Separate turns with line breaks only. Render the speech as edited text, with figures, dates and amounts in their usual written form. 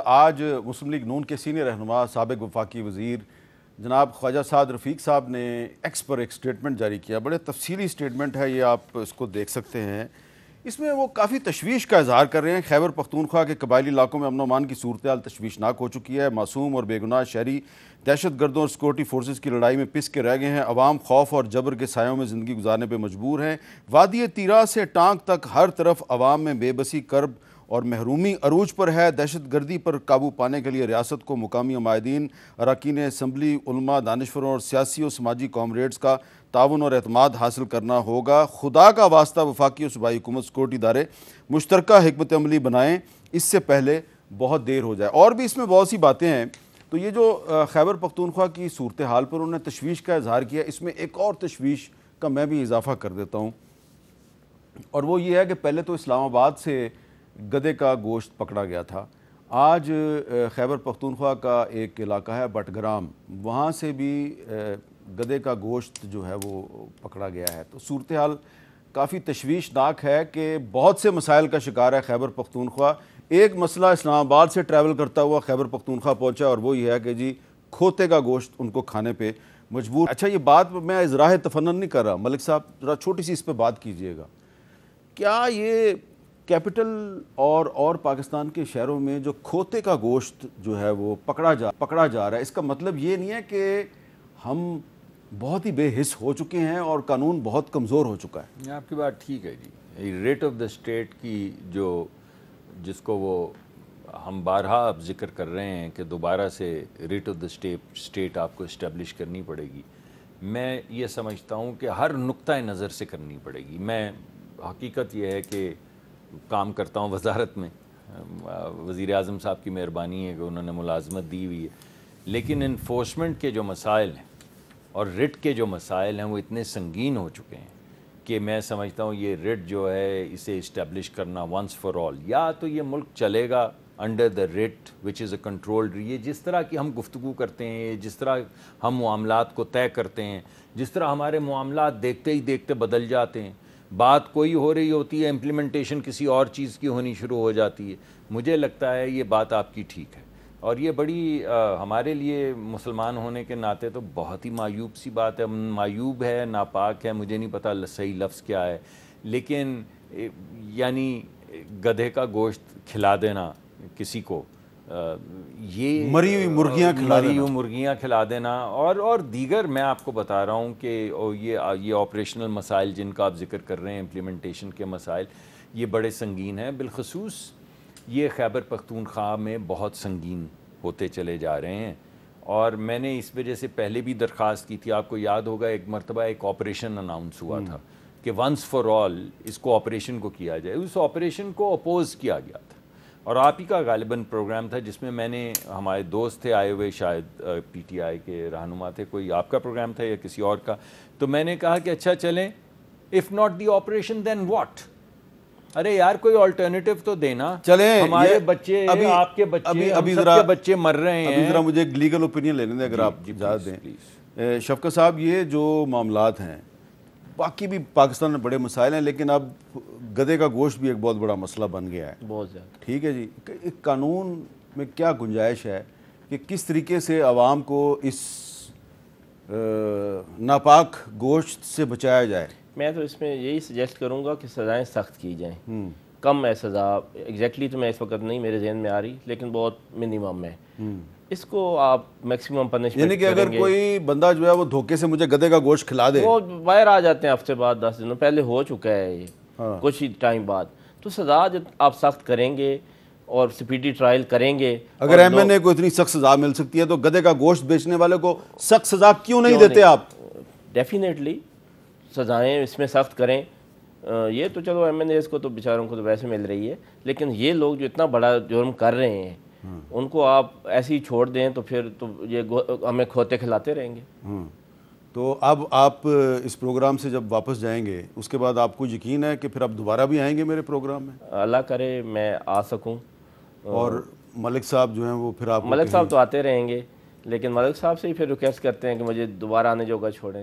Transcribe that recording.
آج مسلم لیگ نون کے سینئر رہنما سابق وفاقی وزیر جناب خواجہ سعد رفیق صاحب نے ایکس پر ایک سٹیٹمنٹ جاری کیا. بڑے تفصیلی سٹیٹمنٹ ہے یہ, آپ اس کو دیکھ سکتے ہیں. اس میں وہ کافی تشویش کا اظہار کر رہے ہیں. خیبر پختونخوا کے قبائلی علاقوں میں امن و امان کی صورتحال تشویشناک ہو چکی ہے. معصوم اور بے گناہ شہری دہشت گردوں اور سیکورٹی فورسز کی لڑائی میں پس کے رہ گئے ہیں. عوام خوف اور جبر کے سایوں میں زندگی گزارنے پہ مجبور ہیں. وادی تیرا سے ٹانک تک ہر طرف عوام میں بے بسی کرب اور محرومی عروج پر ہے. دہشت گردی پر قابو پانے کے لیے ریاست کو مقامی عمائدین, اراکین اسمبلی, علماء, دانشوروں اور سیاسی و سماجی کامریڈز کا تعاون اور اعتماد حاصل کرنا ہوگا. خدا کا واسطہ وفاقی و صوبائی حکومت سیکورٹی ادارے مشترکہ حکمت عملی بنائیں, اس سے پہلے بہت دیر ہو جائے. اور بھی اس میں بہت سی باتیں ہیں. تو یہ جو خیبر پختونخوا کی صورتحال پر انہوں نے تشویش کا اظہار کیا, اس میں ایک اور تشویش کا میں بھی اضافہ کر دیتا ہوں, اور وہ یہ ہے کہ پہلے تو اسلام آباد سے گدھے کا گوشت پکڑا گیا تھا. آج خیبر پختونخوا کا ایک علاقہ ہے بٹگرام, وہاں سے بھی گدھے کا گوشت جو ہے وہ پکڑا گیا ہے. تو صورتحال کافی تشویشناک ہے کہ بہت سے مسائل کا شکار ہے خیبر پختونخوا. ایک مسئلہ اسلام آباد سے ٹریول کرتا ہوا خیبر پختونخوا پہنچا, اور وہ یہ ہے کہ جی کھوتے کا گوشت ان کو کھانے پہ مجبور. اچھا, یہ بات میں اظہار تفنن نہیں کر رہا, ملک صاحب ذرا چھوٹی سی اس پہ بات کیجئے گا. کیا یہ کیپٹل اور پاکستان کے شہروں میں جو کھوتے کا گوشت جو ہے وہ پکڑا جا رہا ہے, اس کا مطلب یہ نہیں ہے کہ ہم بہت ہی بے حس ہو چکے ہیں اور قانون بہت کمزور ہو چکا ہے؟
آپ کی بات ٹھیک ہے جی. ریٹ آف دا اسٹیٹ کی جس کو وہ ہم بارہا اب ذکر کر رہے ہیں کہ دوبارہ سے ریٹ آف دا اسٹیٹ آپ کو اسٹیبلش کرنی پڑے گی, میں یہ سمجھتا ہوں کہ ہر نقطہ نظر سے کرنی پڑے گی. میں حقیقت یہ ہے کہ کام کرتا ہوں وزارت میں, وزیر اعظم صاحب کی مہربانی ہے کہ انہوں نے ملازمت دی ہوئی ہے, لیکن انفورسمنٹ کے جو مسائل ہیں اور رٹ کے جو مسائل ہیں وہ اتنے سنگین ہو چکے ہیں کہ میں سمجھتا ہوں یہ رٹ جو ہے اسے اسٹیبلش کرنا ونس فار آل, یا تو یہ ملک چلے گا under the rate which is a controlled. یہ جس طرح کی ہم گفتگو کرتے ہیں, جس طرح ہم معاملات کو طے کرتے ہیں, جس طرح ہمارے معاملات دیکھتے ہی دیکھتے بدل جاتے ہیں, بات کوئی ہو رہی ہوتی ہے, امپلیمنٹیشن کسی اور چیز کی ہونی شروع ہو جاتی ہے. مجھے لگتا ہے یہ بات آپ کی ٹھیک ہے, اور یہ بڑی ہمارے لیے مسلمان ہونے کے ناطے تو بہت ہی معیوب سی بات ہے. معیوب ہے, ناپاک ہے, مجھے نہیں پتہ صحیح لفظ کیا ہے, لیکن یعنی گدھے کا گوشت کھلا دینا کسی کو, یہ
مری ہوئی
مرغیاں کھلا دینا, اور دیگر میں آپ کو بتا رہا ہوں کہ یہ آپریشنل مسائل جن کا آپ ذکر کر رہے ہیں, امپلیمنٹیشن کے مسائل, یہ بڑے سنگین ہیں. بالخصوص یہ خیبر پختونخوا میں بہت سنگین ہوتے چلے جا رہے ہیں, اور میں نے اس وجہ سے پہلے بھی درخواست کی تھی. آپ کو یاد ہوگا ایک مرتبہ ایک آپریشن اناؤنس ہوا تھا کہ ونس فار آل اس کو آپریشن کو کیا جائے. اس آپریشن کو اپوز کیا گیا تھا, اور آپ ہی کا غالباً پروگرام تھا جس میں میں نے, ہمارے دوست تھے آئے ہوئے, شاید پی ٹی آئی کے رہنما تھے, کوئی آپ کا پروگرام تھا یا کسی اور کا, تو میں نے کہا کہ اچھا چلیں, if not the operation then what. ارے یار کوئی آلٹرنیٹو تو دینا.
چلیں,
ہمارے بچے, آپ کے بچے, ہم سب کے بچے مر رہے ہیں.
ابھی ذرا مجھے ایک لیگل اوپینین لینے دیں اگر آپ اجازت دیں. شفقت صاحب, یہ جو معاملات ہیں, باقی بھی پاکستان میں بڑے مسائل ہیں, لیکن اب گدھے کا گوشت بھی ایک بہت بڑا مسئلہ بن گیا ہے,
بہت زیادہ.
ٹھیک ہے جی. ایک قانون میں کیا گنجائش ہے کہ کس طریقے سے عوام کو اس ناپاک گوشت سے بچایا جائے؟
میں تو اس میں یہی سجیسٹ کروں گا کہ سزائیں سخت کی جائیں. کم ہے سزا, ایگزیکٹلی تو میں اس وقت نہیں میرے ذہن میں آ رہی, لیکن بہت منیمم ہے. اس کو آپ میکسیمم پنشمنٹ,
یعنی کہ اگر کوئی بندہ جو ہے وہ دھوکے سے مجھے گدھے کا گوشت کھلا دے,
وہ باہر آ جاتے ہیں ہفتے بعد, 10 دنوں پہلے ہو چکا ہے یہ, کچھ ہی ٹائم بعد, تو سزا جب آپ سخت کریں گے اور سپیڈی ٹرائل کریں گے.
اگر ایم این اے کو اتنی سخت سزا مل سکتی ہے تو گدھے کا گوشت بیچنے والے کو سخت سزا کیوں نہیں دیتے آپ؟
ڈیفینیٹلی سزائیں اس میں سخت کریں. یہ تو چلو ایم این ایز کو تو بیچاروں کو تو ویسے مل رہی ہے, لیکن یہ لوگ جو اتنا بڑا جرم کر رہے ہیں ان کو آپ ایسے ہی چھوڑ دیں تو پھر تو یہ ہمیں کھوتے کھلاتے رہیں گے.
تو اب آپ اس پروگرام سے جب واپس جائیں گے اس کے بعد آپ کو یقین ہے کہ پھر آپ دوبارہ بھی آئیں گے میرے پروگرام میں؟
اللہ کرے میں آ سکوں.
اور ملک صاحب جو ہیں وہ پھر آپ,
ملک صاحب تو آتے رہیں گے, لیکن ملک صاحب سے ہی پھر ریکویسٹ کرتے ہیں کہ مجھے دوبارہ آنے جوگا چھوڑیں.